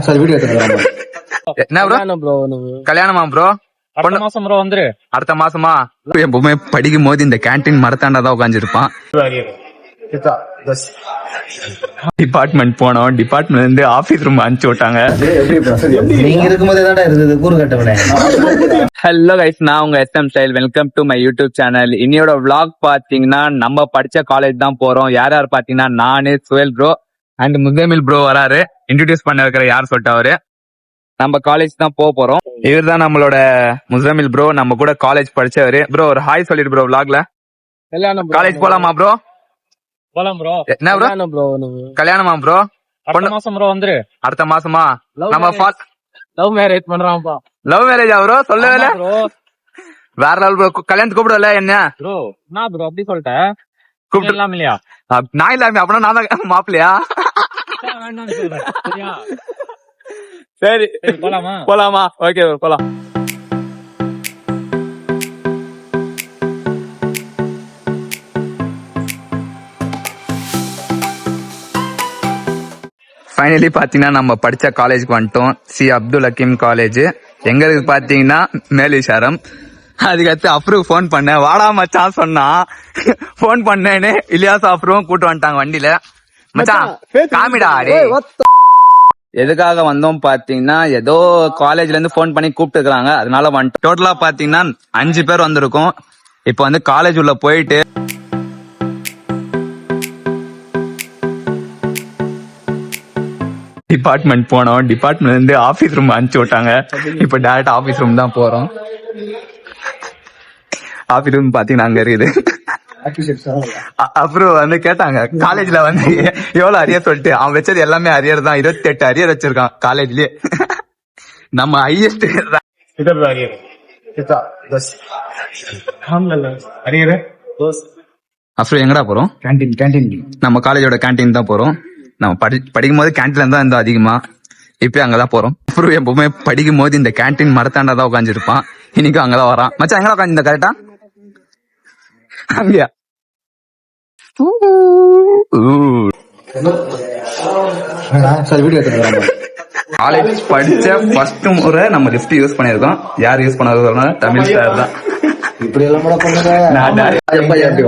Sir video எடுத்துக்கலாம். என்ன bro கல்யாணமா ப்ரோ? அடுத்த மாசம் ப்ரோ வந்துரு. அடுத்த மாசமா? எப்பவுமே படிக்கும் போது இந்த கேண்டீன் மரத்தாண்டா உட்காந்துருப்பான். டிபார்ட்மெண்ட் போனோம், டிபார்ட்மெண்ட் இருந்து ஆபீஸ் ரூம் அனுப்பிச்சு விட்டாங்க. நீங்க இருக்கும்போதே தான் இருந்தது கூறு கட்டவனே. ஹலோ கைஸ், நான் உங்க SM style. Welcome to my YouTube channel. இன்னையோட vlog பாத்தீங்கன்னா நம்ம படிச்ச காலேஜ் தான் போறோம். யார் யார் பாத்தீங்கன்னா நானு, Suvel bro and Muzammil bro வராரு. இன்ட்ரோடியூஸ் பண்ண வைக்கிற யார் சொல்லிட்டு அவரு நம்ம காலேஜ் தான் போறோம். இவர் தான் நம்மளோட முசமில் ப்ரோ, நம்ம கூட காலேஜ் படிச்சவரு. ப்ரோ ஒரு ஹாய் சொல்லிட்டு ப்ரோ vlogல. காலேஜ் போலாமா ப்ரோ? போலாம் ப்ரோ. என்ன ப்ரோ கல்யாணமா ப்ரோ? அடுத்த மாசம் ப்ரோ வந்துரு. அடுத்த மாசமா? நம்ம லவ் மேரேஜ் பண்றான்ப்பா. லவ் மேரேஜா ப்ரோ? சொல்லவே இல்ல ப்ரோ. வேற லெவல் ப்ரோ. கல்யாணத்துக்கு கூப்பிடல என்ன ப்ரோ? நான் ப்ரோ அப்படி சொல்லிட்டேன். கூப்பிடலாம் இல்லையா? நான் இல்லாம அப்படின்னா நான் தான் மாப்பிள்ளையா? சரி போலாமா? ஓகே போலாம். ஃபைனலி பாத்தீங்கன்னா நம்ம படிச்ச காலேஜ்க்கு வந்துட்டோம். C Abdul Hakeem college. எங்க இருக்கு பாத்தீங்கன்னா மேலிசாரம். அதுக்கடுத்து அப்ரூவ் போன் பண்ணேன், வாடா மச்சான் சொன்னா. போன் பண்ணேன்னு இலியாஸ் அப்ரூவும் கூட்டு வந்துட்டாங்க வண்டியில. மச்சான் காமிடா. எதுக்காக வந்தோம் பாத்தீங்கன்னா ஏதோ காலேஜ்ல இருந்து போன் பண்ணி கூப்பிட்டு இருக்காங்க, அதனால வந்துட்டோம். டோட்டலா பாத்தீங்கன்னா 5 பேர் வந்திருக்கோம். இப்ப வந்து காலேஜ் உள்ள போயிட்டு டிபார்ட்மெண்ட் போனோம், டிபார்ட்மெண்ட் இருந்து ஆபீஸ் ரூம் அனுப்பிச்சு விட்டாங்க. இப்ப டைரக்ட் ஆபீஸ் ரூம் தான் போறோம். ஆபீஸ் ரூம் பாத்தீங்கன்னா அங்க இருக்குது. அப்புறம் வந்து கேட்டாங்க காலேஜ்ல வந்து எவ்வளவு அரியர் சொல்லிட்டு, அவன் வச்சது எல்லாமே அரியர் தான். 28 அரியர் வச்சிருக்கான் காலேஜ்லயே. நம்ம ஹையஸ்ட் அப்புறம் எங்கடா போறோம்? கேண்டீன். நம்ம காலேஜோட கேண்டீன் தான் போறோம். நம்ம படிக்கும் போது கேண்டீன்ல தான் இருந்தோம் அதிகமா. இப்ப அங்கதான் போறோம். அப்புறம் எப்பவுமே படிக்கும் போது இந்த கேண்டீன் மரத்தாண்டா தான் உட்காந்துருப்பான். இன்னைக்கும் அங்கதான் வரான். மச்சான் எங்கடா உட்காந்து கரெக்டா? அங்கயா? சார் வீடியோ எடுத்துக்கலாம். காலேஜ் படிச்ச ஃபர்ஸ்ட் முறை நம்ம லிஃப்ட் யூஸ் பண்ணிருக்கோம். யார் யூஸ் பண்ணாத தமிழ் சார் தான். இப்படி எல்லாம் கூட பண்ணுங்க.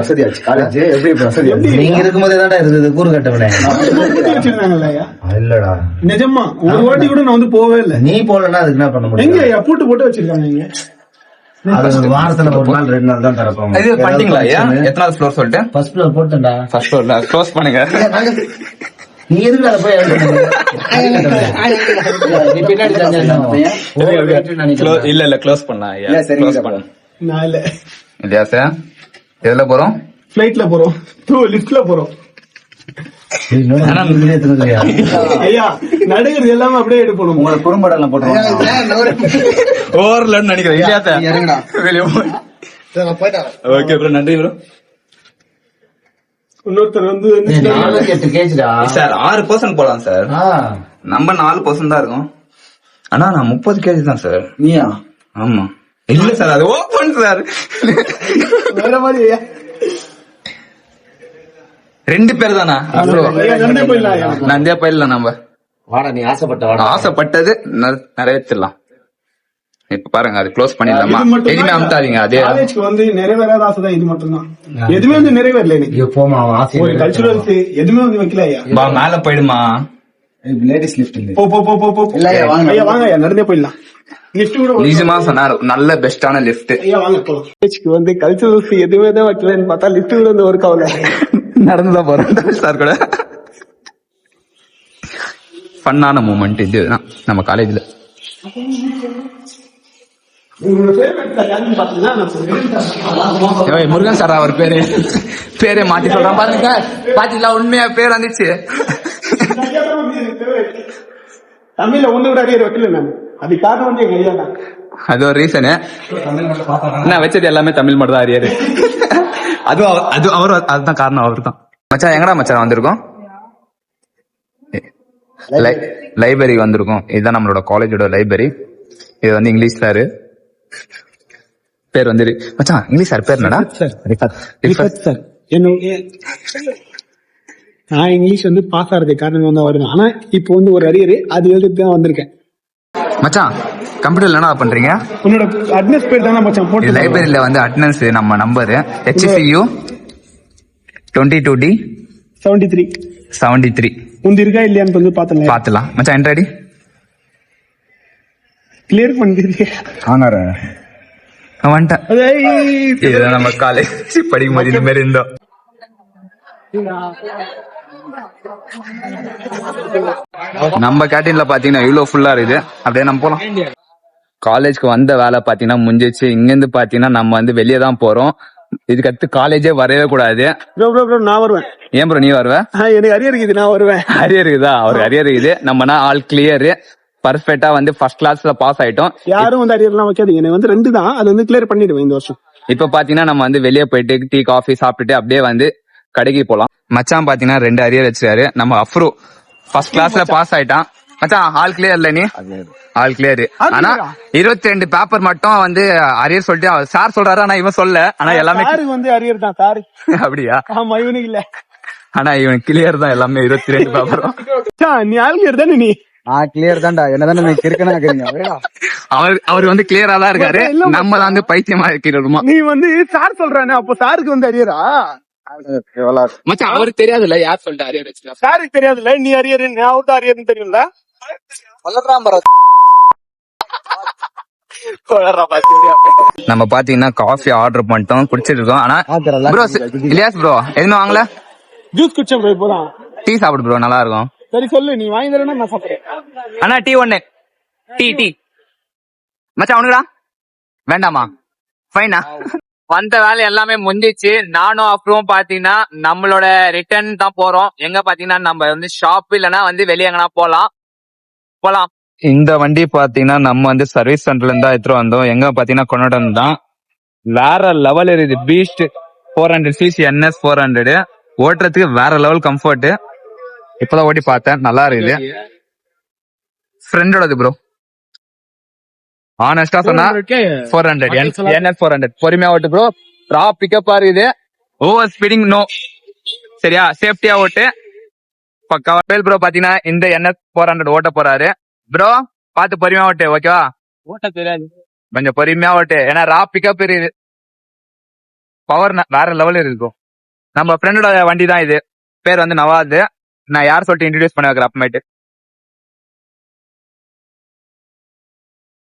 வசதி ஆச்சு காலேஜ். எப்படி வசதி? நீங்க இருக்கும்போதே தான் இருந்தது கூறு கட்டவனே. இல்லடா நிஜமா ஒரு வாட்டி கூட நான் வந்து போவே இல்லை. நீ போலன்னா அதுக்கு என்ன பண்ண முடியும்? எங்க போட்டு வச்சிருக்காங்க. அது வாரத்துல ஒரு நாள் 2 நாள் தான் திறப்பாங்க. இது பண்ணிட்டீங்களா? எத்தனாவது ஃப்ளோர் சொல்லிட்டு? ஃபர்ஸ்ட் ஃப்ளோர் போட்டுடா. ஃபர்ஸ்ட் ஃப்ளோர்ல க்ளோஸ் பண்ணுங்க. நீ எதுக்கு அத போய் இல்ல க்ளோஸ் பண்ணா. க்ளோஸ் பண்ணு. நான் இல்ல. இல்லையா சார்? எதுல போறோம்? ஃளைட்ல போறோம். லிஃப்ட்ல போறோம். ஐயா நடுகிறது எல்லாமே அப்படியே எடுப்போம். உங்களை குறும்படம் எல்லாம் போட்டுருவாங்க. ஓவர்லன்னு நினைக்கிறேன். இல்லையா சார்? வெளியே ஓகே ப்ரோ, நன்றி ப்ரோ. இன்னொருத்தர் வந்து 48 கேஜிடா சார். 6% போலாம் சார். நம்ம 4% தான் இருக்கும். ஆனா நான் 30 கேஜி தான் சார். நீயா? ஆமா. இல்ல சார், அது ஓபன் சார். வேற மாதிரி. 2 பேர் தானா? நந்தே போயிடலாம் நம்ம. வாடா நீ ஆசைப்பட்டது நிறைவேற்றலாம். இப்ப பாருங்க, அது க்ளோஸ் பண்ணிடலாமா? எதுவுமே அமுத்தாதீங்க. அதே காலேஜ்க்கு வந்து நிறைவேறாத ஆசை தான் இது மட்டும் தான். எதுவுமே வந்து நிறைவேறல எனக்கு. போமா ஒரு கல்ச்சுரல்ஸ் எதுவுமே வந்து வைக்கல. பா மேல போயிடுமா? லேடிஸ் லிஃப்ட் இல்ல. போ. ஐயா வாங்க ஐயா, நடந்தே போயிடலாம். லிஃப்ட் கூட நிஜமா சொன்னாரு, நல்ல பெஸ்டான லிஃப்ட். ஐயா வாங்க போலாம். காலேஜ்க்கு வந்து கல்ச்சுரல்ஸ் எதுவுமே தான் வைக்கலன்னு பார்த்தா லிஃப்ட் கூட வந்து ஒர்க் ஆகல. நடந்துதான் போறோம் சார் கூட. ஃபன்னான மூமெண்ட் இதுதான் நம்ம காலேஜ்ல. முருகன் சார் அவர் பேரே மாத்தி சொல்றான் பாருங்க. பாத்தீங்களா? உண்மையா பேர் வந்துச்சு. தமிழ்ல ஒண்ணு கூட அரியர் வைக்கல நான். அது காரணம் வந்து எங்க ஐயா தான். அது ஒரு ரீசனு. நான் வச்சது எல்லாமே தமிழ் மட்டும் தான் அரியரு. அதுதான் காரணம். அவரு தான். மச்சான் எங்கடா மச்சான் வந்திருக்கோம்? லைப்ரரி வந்திருக்கோம். இதுதான் நம்மளோட காலேஜோட லைப்ரரி. இது வந்து இங்கிலீஷ் சாரு பேர் வந்து மச்சான். இங்கிலீஷ் சார் பேர் என்னடா? நான் இங்கிலீஷ் வந்து பாஸ் ஆகிறதுக்கு காரணம் வந்து வருவேன். ஆனா இப்போ வந்து ஒரு அரியர் அது எழுதிட்டு தான் வந்திருக்கேன். மச்சான் கம்ப்யூட்டர்ல என்ன பண்றீங்க? உன்னோட அட்னஸ் பேர் தானே மச்சான் போட்டு. லைப்ரரியில வந்து அட்டெண்டன்ஸ் நம்ம நம்பர் HCU 22D 73 73 உந்து இருக்கா இல்லையான்னு வந்து பாத்தல பாத்துலாம். மச்சான் என்ட்ராடி கிளியர் பண்ணிருக்கே. வந்துட்டேன். இதுதான் நம்ம காலேஜ் படிக்கும் போது இந்த மாதிரி இருந்தோம். நம்ம கேண்டீன்ல பாத்தீங்கன்னா இவ்வளவு ஃபுல்லா இருக்குது. அப்படியே நம்ம போலாம். காலேஜ்க்கு வந்த வேலை பாத்தீங்கன்னா முடிஞ்சிச்சு. இங்க இருந்து பாத்தீங்கன்னா நம்ம வந்து வெளியே தான் போறோம். இதுக்கு அடுத்து காலேஜே வரவே கூடாது. ப்ரோ நான் வருவேன். ஏன் ப்ரோ நீ வருவ? எனக்கு அரியர் இருக்குது, நான் வருவேன். அரியர் இருக்குதா? அவருக்கு அரியர் இருக்குது. நம்மனா ஆல் கிளியர் பர்ஃபெக்டா வந்து ஃபர்ஸ்ட் கிளாஸ்ல பாஸ் ஆயிட்டோம். யாரும் வந்து அரியர் எல்லாம் வைக்காதீங்க. எனக்கு வந்து 2 தான், அது வந்து கிளியர் பண்ணிடுவேன் இந்த வருஷம். இப்ப பாத்தீங்கன்னா நம்ம வந்து வெளியே போயிட்டு டீ காஃபி சாப்பிட்டுட்டு அப்படியே வந்து கடைக்கு போலாம். மச்சான் பாத்தீங்கன்னா 2 அரியர் வச்சிருக்காரு. நம்ம அஃப்ரோ ஃபர்ஸ்ட் கிளாஸ்ல பாஸ் ஆயிட்டான். மச்சான் ஆல் கிளியர் இல்ல நீ? All clear. ஆனா 22 பேப்பர் மட்டும் வந்து அரியர் சொல்லிட்டு சார் சொல்றாரு. ஆனா இவன் சொல்ல. ஆனா எல்லாமே வந்து அரியர் தான் சார். அப்படியா? ஆமா, இவனுக்கு இல்ல. ஆனா இவன் கிளியர் தான் எல்லாமே 22 பேப்பரும். நீ ஆல் கிளியர் தானே? நீ கிளியர் தான்டா. என்னதானே நீ கிறுக்கனா அவர் வந்து கிளியரா தான் இருக்காரு. நம்ம தான் வந்து பைத்தியமா இருக்கிறோமா? நீ வந்து சார் சொல்றானே, அப்போ சாருக்கு வந்து அரியரா? மச்சான் அவருக்கு தெரியாதுல்ல யார் சொல்லிட்டு அரியர் வச்சுட்டா. சாருக்கு தெரியாதுல்ல நீ அரியர் நான் அரியர்னு தெரியும்ல. நம்ம பாத்தீங்கன்னா காஃபி ஆர்டர் பண்ணிட்டோம், குடிச்சிட்டு இருக்கோம். ஆனா ப்ரோ இலியாஸ் ப்ரோ எதுவுமே வாங்கல. ஜூஸ் குடிச்சேன் ப்ரோ. இப்போதான் டீ சாப்பிடு ப்ரோ, நல்லா இருக்கும். சரி சொல்லு, நீ வாங்கி தரேன்னா நான் சாப்பிடுறேன். அண்ணா டீ 1 டீ மச்சான் அவனுக்குடா வேண்டாமா? ஃபைனா வந்த வேலை எல்லாமே முடிஞ்சிச்சு. நானும் அப்புறம் பாத்தீங்கன்னா நம்மளோட ரிட்டர்ன் தான் போறோம். எங்க பாத்தீங்கன்னா நம்ம வந்து ஷாப் இல்லைன்னா வந்து வெளியே எங்கன்னா போலாம். இந்த வண்டி பாத்தீங்கன்னா நம்ம வந்து சர்வீஸ் சென்டர்ல இருந்தா எடுத்துட்டு வந்தோம். எங்க பாத்தீங்கன்னா கொண்டாட்டம் தான் வேற லெவல் இருக்குது. பீஸ்ட் 400cc NS 400 ஓட்டுறதுக்கு வேற லெவல் கம்ஃபர்ட். இப்பதான் ஓட்டி பார்த்தேன், நல்லா இருக்குது. ஃப்ரெண்டோடது ப்ரோ. ஆனஸ்டா சொன்னா 400 NS 400 பொறுமையா ஓட்டு ப்ரோ. டாப் பிக்கப் இருக்குது. Over speeding no. சரியா? சேஃப்டியா ஓட்டு பக்காவா. ப்ரோ பாத்தீங்கன்னா இந்த NS 400 ஓட்ட போறாரு. ப்ரோ பாத்து பொறுமையா ஓட்டு, ஓகேவா? ஓட்ட தெரியாது, கொஞ்சம் பொறுமையா ஓட்டு. ஏன்னா ரா பிக்கப் இருக்குது, பவர் வேற லெவல் இருக்கும். நம்ம ஃப்ரெண்டோட வண்டி தான் இது. பேர் வந்து நவாது. நான் யார் சொல்லிட்டு இன்ட்ரடியூஸ் பண்ண வைக்கிறேன் அப்புறமேட்டு.